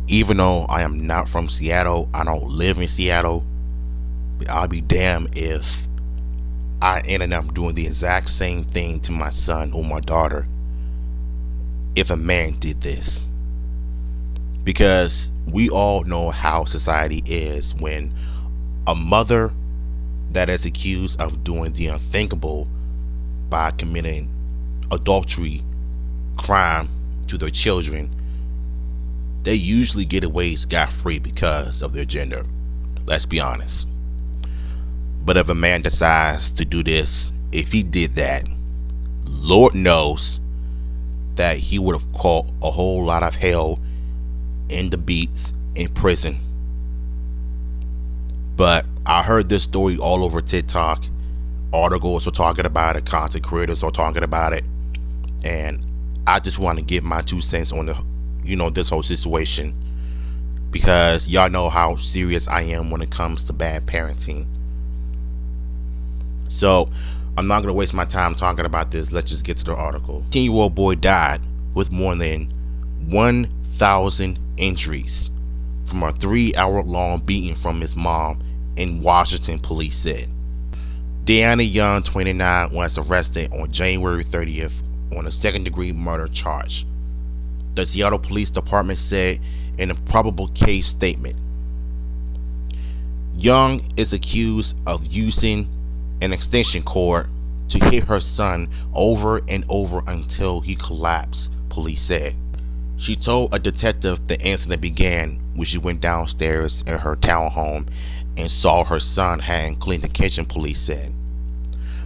Even though I am not from Seattle, I don't live in Seattle, but I'll be damned if I ended up doing the exact same thing to my son or my daughter if a man did this. Because we all know how society is when a mother that is accused of doing the unthinkable by committing adultery crime to their children, they usually get away scot-free because of their gender. Let's be honest. But if a man decides to do this, if he did that, Lord knows that he would have caught a whole lot of hell in the beats in prison. But I heard this story all over TikTok. Articles are talking about it, content creators are talking about it, and I just want to give my 2 cents on this whole situation, because y'all know how serious I am when it comes to bad parenting. So I'm not gonna waste my time talking about this. Let's just get to the article. 10-year-old boy died with more than 1,000 injuries from a 3-hour-long beating from his mom in Washington, police said. Deanna Young, 29, was arrested on January 30th on a second-degree murder charge, the Seattle Police Department said in a probable case statement. Young is accused of using an extension cord to hit her son over and over until he collapsed, police said. She told a detective the incident began when she went downstairs in her townhome and saw her son hand clean the kitchen, police said.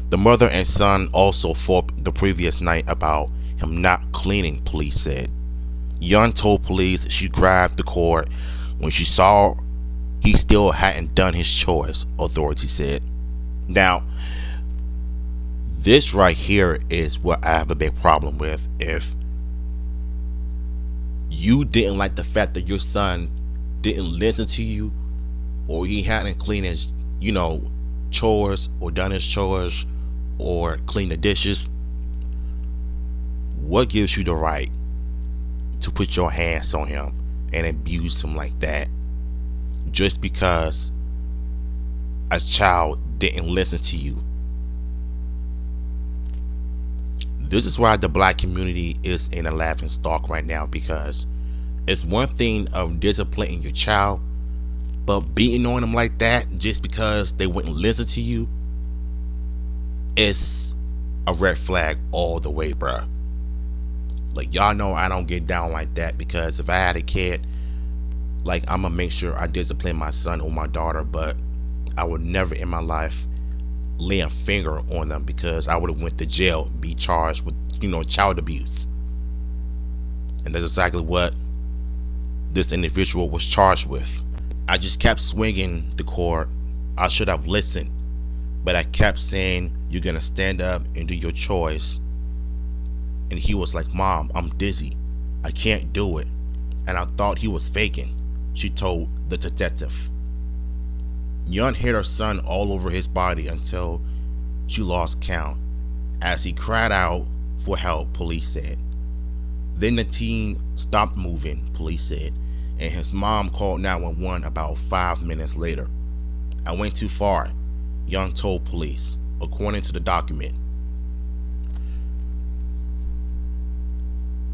The mother and son also fought the previous night about him not cleaning, police said. Young told police she grabbed the cord when she saw he still hadn't done his chores, authorities said. Now, this right here is what I have a big problem with. If you didn't like the fact that your son didn't listen to you, or he hadn't cleaned his, chores, or done his chores, or cleaned the dishes, what gives you the right to put your hands on him and abuse him like that just because a child didn't listen to you? This is why the black community is in a laughing stock right now, because it's one thing of disciplining your child, but beating on them like that just because they wouldn't listen to you is a red flag all the way, bruh. Like, y'all know I don't get down like that, because if I had a kid, like, I'm gonna make sure I discipline my son or my daughter, but I would never in my life lay a finger on them, because I would have went to jail and be charged with, child abuse. And that's exactly what this individual was charged with. I just kept swinging the cord. I should have listened, but I kept saying, you're gonna stand up and do your chores. And he was like, Mom, I'm dizzy, I can't do it. And I thought he was faking, she told the detective. Young hit her son all over his body until she lost count as he cried out for help, police said. Then the teen stopped moving, police said, and his mom called 911 about 5 minutes later. I went too far, Young told police, according to the document.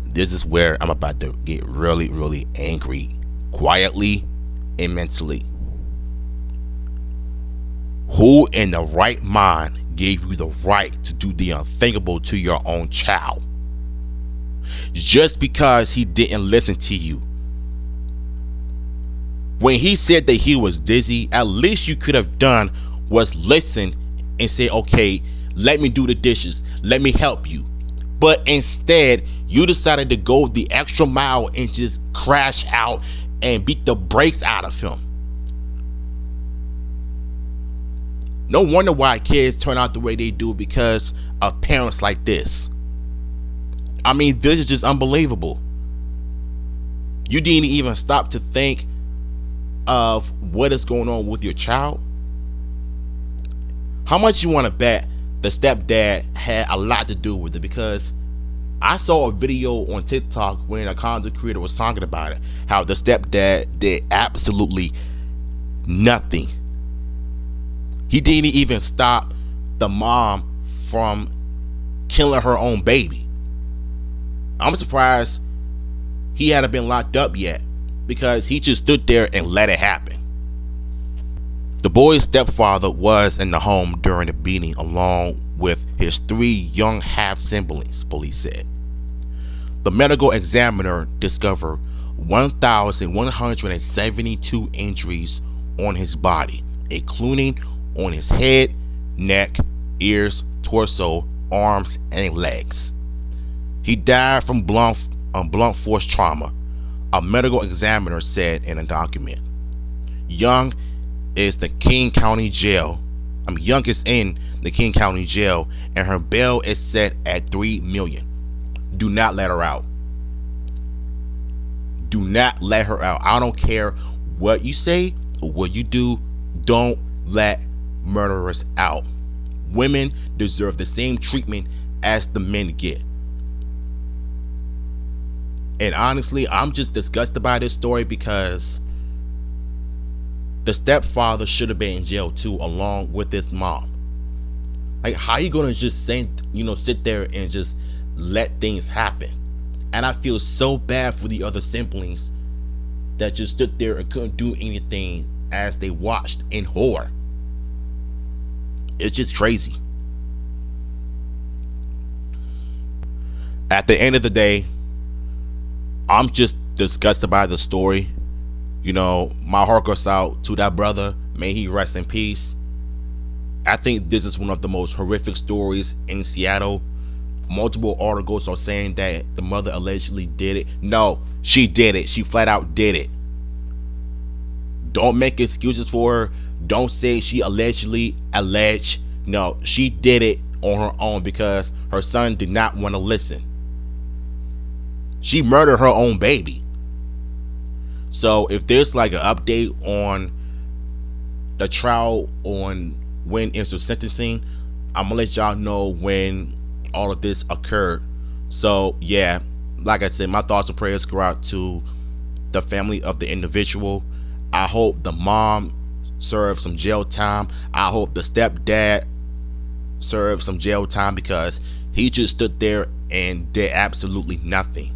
This is where I'm about to get really, really angry, quietly and mentally. Who in the right mind gave you the right to do the unthinkable to your own child? Just because he didn't listen to you. When he said that he was dizzy, at least you could have done was listen and say, okay, let me do the dishes, let me help you. But instead, you decided to go the extra mile and just crash out and beat the brakes out of him. No wonder why kids turn out the way they do, because of parents like this. I mean, this is just unbelievable. You didn't even stop to think of what is going on with your child. How much you want to bet the stepdad had a lot to do with it, because I saw a video on TikTok when a content creator was talking about it, how the stepdad did absolutely nothing. He didn't even stop the mom from killing her own baby. I'm surprised he hadn't been locked up yet, because he just stood there and let it happen. The boy's stepfather was in the home during the beating along with his 3 young half-siblings, police said. The medical examiner discovered 1,172 injuries on his body, including on his head, neck, ears, torso, arms, and legs. He died from blunt force trauma, a medical examiner said in a document. Young is in the King County Jail, and her bail is set at $3 million. Do not let her out. Do not let her out. I don't care what you say or what you do. Don't let murderers out. Women deserve the same treatment as the men get. And honestly, I'm just disgusted by this story, because the stepfather should have been in jail too, along with his mom. Like, how you gonna just sit there and just let things happen? And I feel so bad for the other siblings that just stood there and couldn't do anything as they watched in horror. It's just crazy. At the end of the day, I'm just disgusted by the story. My heart goes out to that brother. May he rest in peace. I think this is one of the most horrific stories in Seattle. Multiple articles are saying that the mother allegedly did it. No, she did it. She flat out did it. Don't make excuses for her. Don't say she alleged. No, she did it on her own because her son did not want to listen. She murdered her own baby. So if there's like an update on the trial on when it's the sentencing, I'm gonna let y'all know when all of this occurred. So yeah, like I said, my thoughts and prayers go out to the family of the individual. I hope the mom serves some jail time. I hope the stepdad serves some jail time, because he just stood there and did absolutely nothing.